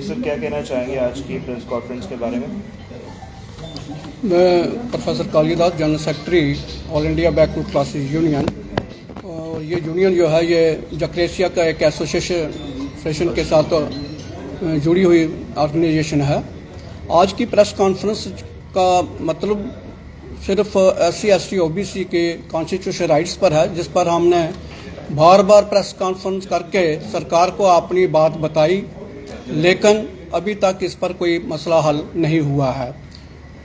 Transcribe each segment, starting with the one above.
जी sir, क्या कहना चाहेंगे आज की प्रेस कॉन्फ्रेंस के बारे में? मैं professor Kalidas, general secretary all India backward classes union. और ये यूनियन जो है ये जक्रेसिया का एक एसोसिएशन के साथ जुड़ी हुई ऑर्गेनाइजेशन है। आज की प्रेस कॉन्फ्रेंस का मतलब सिर्फ SC, ST, OBC के कॉन्स्टिट्यूशन राइट्स पर है, जिस पर हमने बार बार प्रेस कॉन्फ्रेंस करके सरकार को अपनी बात बताई, लेकिन अभी तक इस पर कोई मसला हल नहीं हुआ है।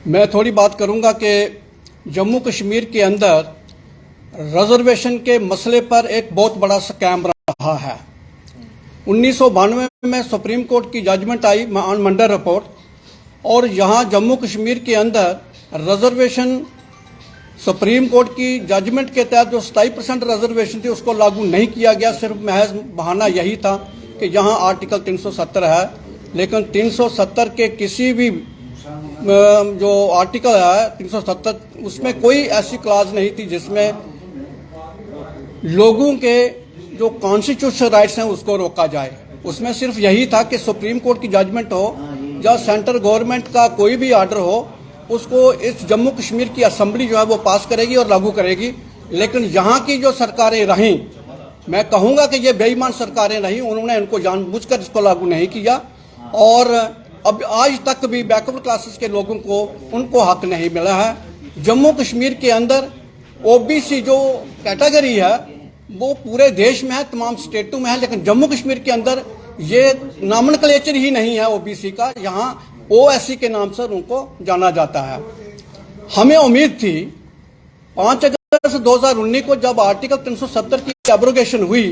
मैं थोड़ी बात करूंगा कि जम्मू कश्मीर के अंदर रिजर्वेशन के मसले पर एक बहुत बड़ा स्कैम रहा है। 1992 में सुप्रीम कोर्ट की जजमेंट आई ऑन मंडल रिपोर्ट, और यहाँ जम्मू कश्मीर के अंदर रिजर्वेशन सुप्रीम कोर्ट की जजमेंट के तहत जो 27% रिजर्वेशन थी उसको लागू नहीं किया गया। सिर्फ महज बहाना यही था कि यहाँ आर्टिकल 370 है, लेकिन 370 के किसी भी जो आर्टिकल है 370 उसमें कोई ऐसी क्लाज नहीं थी जिसमें लोगों के जो कॉन्स्टिट्यूशनल राइट्स हैं उसको रोका जाए। उसमें सिर्फ यही था कि सुप्रीम कोर्ट की जजमेंट हो या सेंट्रल गवर्नमेंट का कोई भी आर्डर हो, उसको इस जम्मू कश्मीर की असेंबली जो है वो पास करेगी और लागू करेगी। लेकिन यहाँ की जो सरकारें रहीं, मैं कहूँगा कि ये बेईमान सरकारें रहीं, उन्होंने इनको जानबूझकर इसको लागू नहीं किया, और अब आज तक भी बैकवर्ड क्लासेस के लोगों को उनको हक नहीं मिला है। जम्मू कश्मीर के अंदर OBC जो कैटेगरी है वो पूरे देश में है, तमाम स्टेटों में है, लेकिन जम्मू कश्मीर के अंदर ये नॉमेनक्लेचर ही नहीं है OBC का। यहाँ OSC के नाम से उनको जाना जाता है। हमें उम्मीद थी 5 अगस्त 2019 को जब आर्टिकल 370 की एब्रोगेशन हुई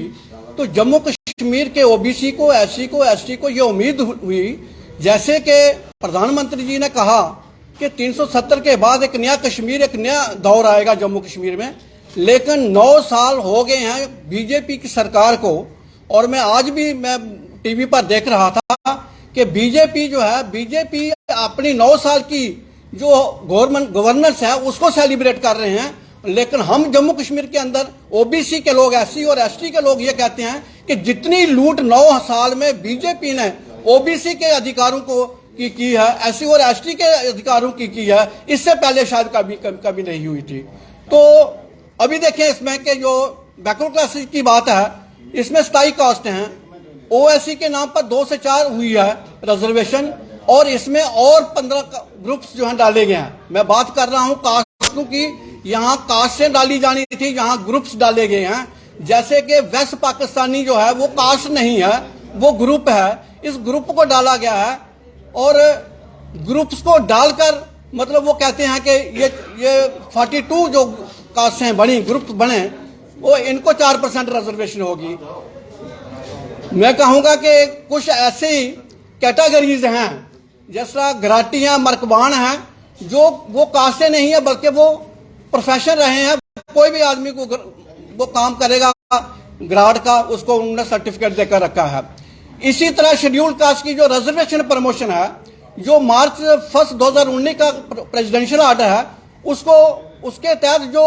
तो जम्मू कश्मीर के OBC को, SC को, ST को ये उम्मीद हुई, जैसे कि प्रधानमंत्री जी ने कहा कि 370 के बाद एक नया कश्मीर, एक नया दौर आएगा जम्मू कश्मीर में। लेकिन 9 साल हो गए हैं बीजेपी की सरकार को, और मैं आज भी टीवी पर देख रहा था कि बीजेपी जो है, बीजेपी अपनी 9 साल की जो गवर्नेंस है उसको सेलिब्रेट कर रहे हैं, लेकिन हम जम्मू कश्मीर के अंदर OBC के लोग, SC और ST के लोग ये कहते हैं कि जितनी लूट 9 साल में बीजेपी ने OBC के अधिकारों को की है, SC और ST के अधिकारों की है, इससे पहले शायद कभी नहीं हुई थी। तो अभी देखें इसमें कि जो बैकवर्ड क्लासेस की बात है, इसमें 27 कास्ट हैं, OSC के नाम पर 2 से 4 हुई है रिजर्वेशन, और इसमें और 15 ग्रुप्स जो हैं डाले गए हैं। मैं बात कर रहा हूं कास्टों की, यहाँ कास्टें डाली जानी थी, यहाँ ग्रुप्स डाले गए हैं। जैसे कि वेस्ट पाकिस्तानी जो है वो कास्ट नहीं है, वो ग्रुप है, इस ग्रुप को डाला गया है, और ग्रुप्स को डालकर मतलब वो कहते हैं कि ये 42 जो कास्टें बनी, ग्रुप बने, वो इनको 4% रिजर्वेशन होगी। मैं कहूँगा कि कुछ ऐसी कैटेगरीज हैं जैसा घराटी हैं, मरकबान हैं, जो वो कास्टें नहीं है बल्कि वो प्रोफेशन रहे हैं। कोई भी आदमी को वो काम करेगा ग्राड का, उसको उन्होंने सर्टिफिकेट देकर रखा है। इसी तरह शेड्यूल कास्ट की जो रिजर्वेशन प्रमोशन है, जो मार्च 1 2019 का प्रेसिडेंशियल ऑर्डर है, उसके तहत जो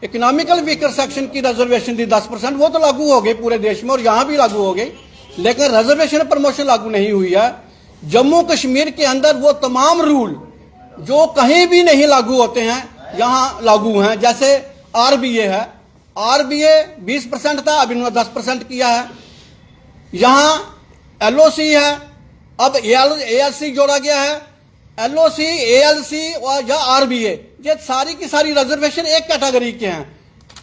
इकोनॉमिकल वीकर सेक्शन की रिजर्वेशन थी 10%, वो तो लागू हो गई पूरे देश में और यहाँ भी लागू हो गई, लेकिन रिजर्वेशन प्रमोशन लागू नहीं हुई है। जम्मू कश्मीर के अंदर वो तमाम रूल जो कहीं भी नहीं लागू होते हैं यहाँ लागू हैं। जैसे RBA है, RBA 20% था, अभी उन्होंने 10% किया है। यहाँ LOC है, अब ALC जोड़ा गया है। LOC, ALC और या RBA, ये सारी की सारी रिजर्वेशन एक कैटेगरी के हैं,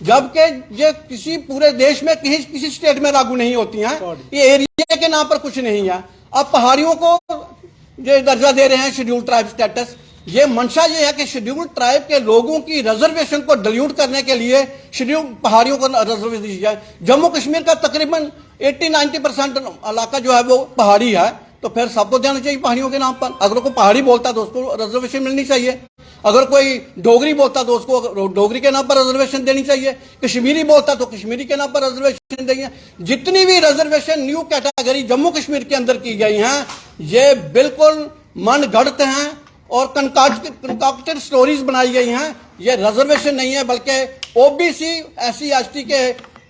जबकि ये किसी पूरे देश में किसी स्टेट में लागू नहीं होती हैं। ये एरिया के नाम पर कुछ नहीं है। अब पहाड़ियों को ये दर्जा दे रहे हैं शेड्यूल ट्राइब स्टेटस। ये मंशा ये है कि शेड्यूल ट्राइब के लोगों की रिजर्वेशन को डिल्यूट करने के लिए शेड्यूल पहाड़ियों को रिजर्वेशन दी जाए। जम्मू कश्मीर का तकरीबन 80-90% इलाका जो है वो पहाड़ी है, तो फिर सबको देना चाहिए पहाड़ियों के नाम पर। अगर कोई पहाड़ी बोलता तो उसको रिजर्वेशन मिलनी चाहिए, अगर कोई डोगरी बोलता तो उसको डोगरी के नाम पर रिजर्वेशन देनी चाहिए, कश्मीरी बोलता तो कश्मीरी के नाम पर रिजर्वेशन देंगे। जितनी भी reservation new category Jammu Kashmir के अंदर की गई हैं, ये बिल्कुल मन गढ़ंत हैं और कंकाक्टेड स्टोरीज बनाई गई हैं। ये रिजर्वेशन नहीं है, बल्कि OBC SC ST के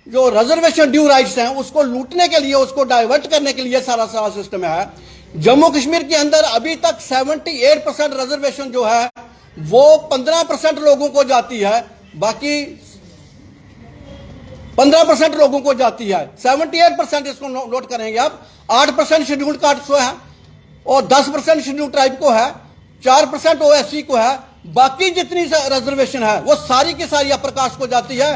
जो रिजर्वेशन ड्यू राइट्स हैं उसको लूटने के लिए, उसको डाइवर्ट करने के लिए सारा सिस्टम है। जम्मू कश्मीर के अंदर अभी तक 78% रिजर्वेशन जो है वो 15% लोगों को जाती है, बाकी 15% लोगों को जाती है। 78% इसको नोट करेंगे आप। 8% शेड्यूल्ड कास्ट को है और 10% शेड्यूल्ड ट्राइब को है, 4% ओएससी को है। बाकी जितनी रिजर्वेशन है वो सारी की सारी अपर कास्ट को जाती है,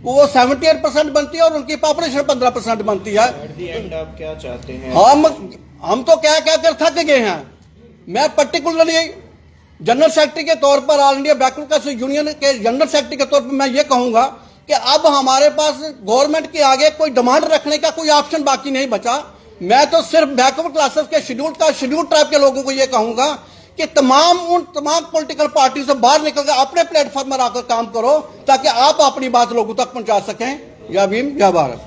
वो 78% बनती है और उनकी पॉपुलेशन 15% बनती है। एट द एंड आप क्या चाहते हैं? हम तो क्या क्या कर थक गए हैं। मैं पर्टिकुलरली जनरल सेक्रेटरी के तौर पर, all India backward class union के जनरल सेक्रेटरी के तौर पर मैं ये कहूंगा कि अब हमारे पास गवर्नमेंट के आगे कोई डिमांड रखने का कोई ऑप्शन बाकी नहीं बचा। मैं तो सिर्फ बैकवर्ड क्लासेस के शेड्यूल्ड ट्राइब के लोगों को ये कहूंगा कि तमाम पॉलिटिकल पार्टी से बाहर निकलकर अपने प्लेटफॉर्म पर आकर काम करो, ताकि आप अपनी बात लोगों तक पहुंचा सकें। या भीम, या भारत।